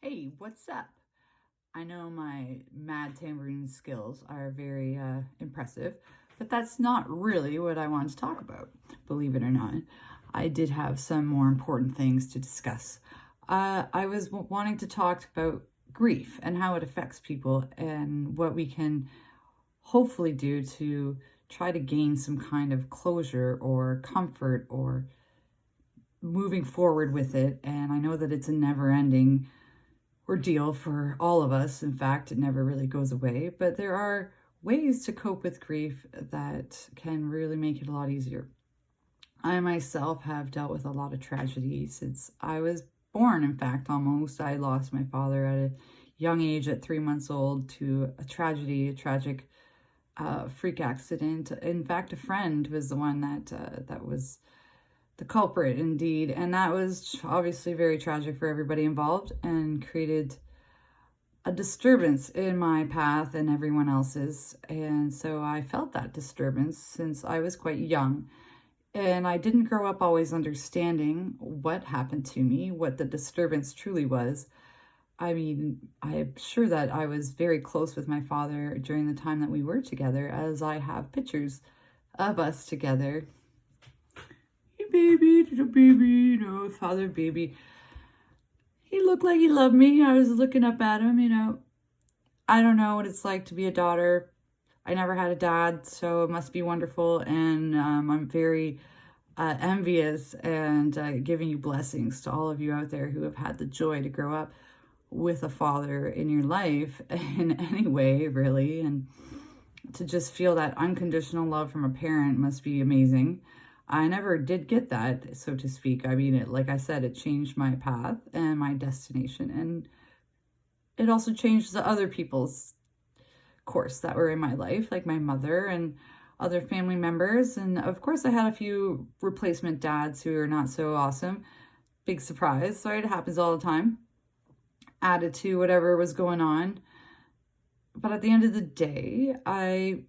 Hey, what's up? I know my mad tambourine skills are very impressive, but that's not really what I wanted to talk about, believe it or not. I did have some more important things to discuss. I was wanting to talk about grief and how it affects people and what we can hopefully do to try to gain some kind of closure or comfort or moving forward with it. And I know that it's a never ending ordeal for all of us. In fact, it never really goes away, but there are ways to cope with grief that can really make it a lot easier. I myself have dealt with a lot of tragedy since I was born. In fact, almost. I lost my father at a young age at 3 months old to a tragedy, a tragic freak accident. In fact, a friend was the one that was the culprit indeed, and that was obviously very tragic for everybody involved and created a disturbance in my path and everyone else's. And so I felt that disturbance since I was quite young. And I didn't grow up always understanding what happened to me, what the disturbance truly was. I mean, I'm sure that I was very close with my father during the time that we were together, as I have pictures of us together. Hey, baby, little baby, father, baby. He looked like he loved me. I was looking up at him. I don't know what it's like to be a daughter. I never had a dad, so it must be wonderful. And I'm very envious and giving you blessings to all of you out there who have had the joy to grow up with a father in your life in any way, really. And to just feel that unconditional love from a parent must be amazing. I never did get that, so to speak. I mean, like I said, it changed my path and my destination. And it also changed the other people's course that were in my life, like my mother and other family members. And of course, I had a few replacement dads who are not so awesome. Big surprise. Sorry, it happens all the time. Added to whatever was going on. But at the end of the day, I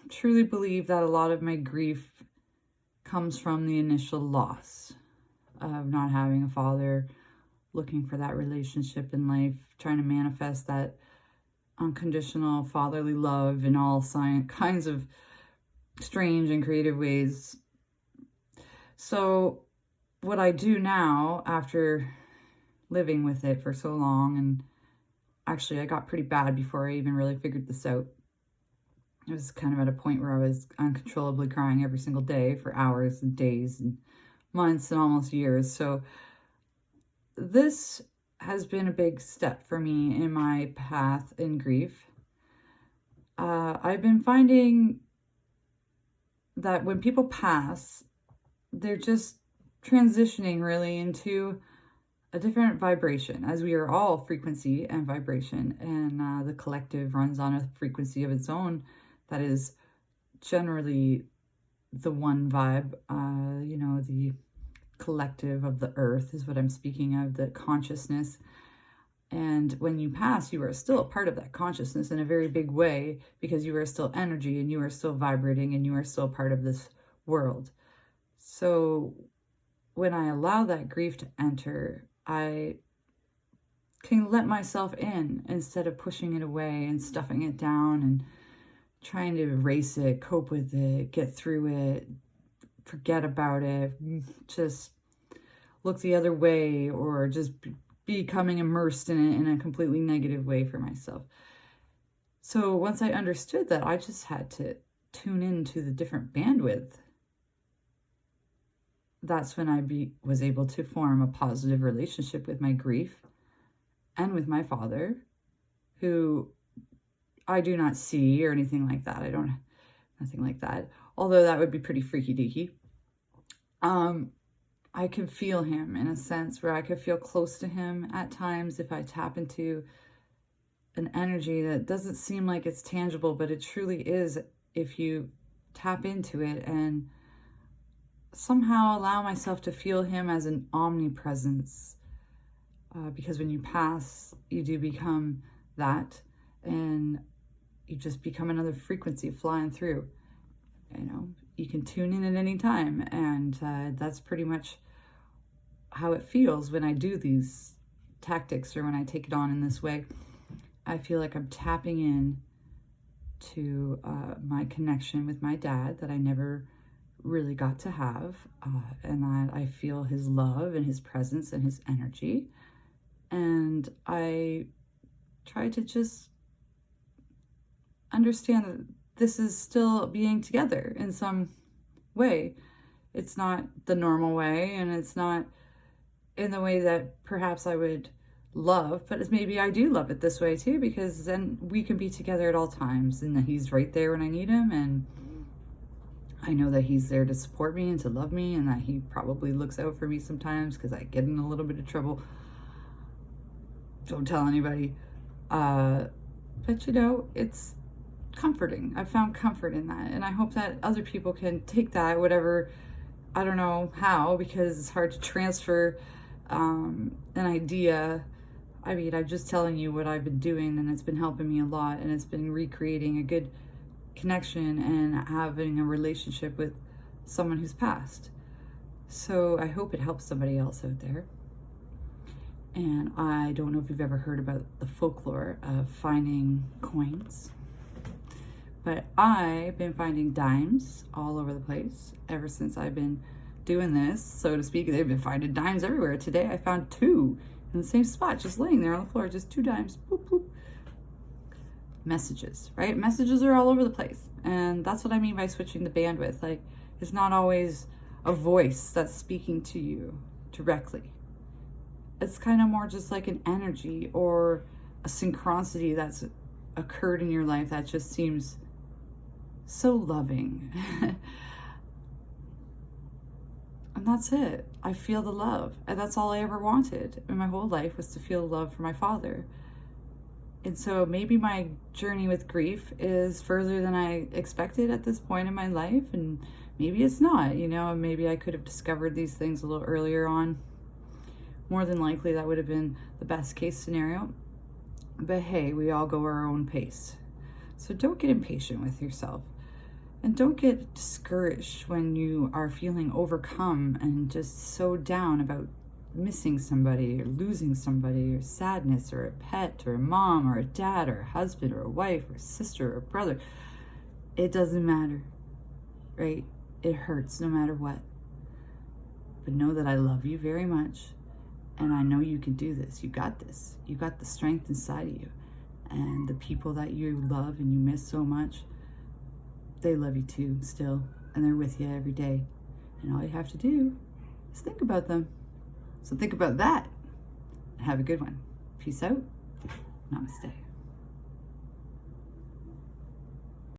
truly believe that a lot of my grief comes from the initial loss of not having a father, looking for that relationship in life, trying to manifest that unconditional fatherly love in all kinds of strange and creative ways. So what I do now, after living with it for so long, and actually I got pretty bad before I even really figured this out. It was kind of at a point where I was uncontrollably crying every single day for hours and days and months and almost years. So this has been a big step for me in my path in grief. I've been finding that when people pass, they're just transitioning really into a different vibration, as we are all frequency and vibration, and the collective runs on a frequency of its own that is generally the one vibe. The collective of the earth is what I'm speaking of, the consciousness. And when you pass, you are still a part of that consciousness in a very big way, because you are still energy and you are still vibrating and you are still part of this world. So when I allow that grief to enter, I can let myself in instead of pushing it away and stuffing it down and trying to erase it, cope with it, get through it, forget about it, just look the other way, or just becoming immersed in it in a completely negative way for myself. So once I understood that, I just had to tune into the different bandwidth. That's when I was able to form a positive relationship with my grief and with my father, who I do not see or anything like that. Nothing like that. Although that would be pretty freaky deaky. I could feel him in a sense where I could feel close to him at times if I tap into an energy that doesn't seem like it's tangible, but it truly is if you tap into it and somehow allow myself to feel him as an omnipresence. Because when you pass, you do become that, and you just become another frequency flying through. You can tune in at any time, and that's pretty much how it feels when I do these tactics or when I take it on in this way, I feel like I'm tapping in to my connection with my dad that I never really got to have, and that I feel his love and his presence and his energy. And I try to just understand that this is still being together in some way. It's not the normal way, and it's not in the way that perhaps I would love, but maybe I do love it this way too, because then we can be together at all times, and he's right there when I need him, and I know that he's there to support me and to love me, and that he probably looks out for me sometimes because I get in a little bit of trouble. Don't tell anybody. But you know, it's comforting. I've found comfort in that, and I hope that other people can take that, whatever, I don't know how, because it's hard to transfer an idea. I mean, I'm just telling you what I've been doing, and it's been helping me a lot, and it's been recreating a good connection and having a relationship with someone who's passed. So I hope it helps somebody else out there. And I don't know if you've ever heard about the folklore of finding coins, but I've been finding dimes all over the place ever since I've been doing this, so to speak. They've been finding dimes everywhere. Today I found 2 in the same spot, just laying there on the floor, just 2 dimes. Boop, boop. Messages, right? Messages are all over the place. And that's what I mean by switching the bandwidth. Like, it's not always a voice that's speaking to you directly. It's kind of more just like an energy or a synchronicity that's occurred in your life that just seems so loving. And that's it. I feel the love. And that's all I ever wanted in my whole life, was to feel love for my father. And so maybe my journey with grief is further than I expected at this point in my life. And maybe it's not, you know, maybe I could have discovered these things a little earlier on. More than likely, that would have been the best case scenario. But hey, we all go our own pace. So don't get impatient with yourself. And don't get discouraged when you are feeling overcome and just so down about missing somebody or losing somebody, or sadness, or a pet, or a mom, or a dad, or a husband, or a wife, or a sister, or a brother. It doesn't matter, right? It hurts no matter what. But know that I love you very much, and I know you can do this. You got this. You got the strength inside of you. And the people that you love and you miss so much, they love you too still, and they're with you every day. And all you have to do is think about them. So think about that, and have a good one. Peace out. Namaste.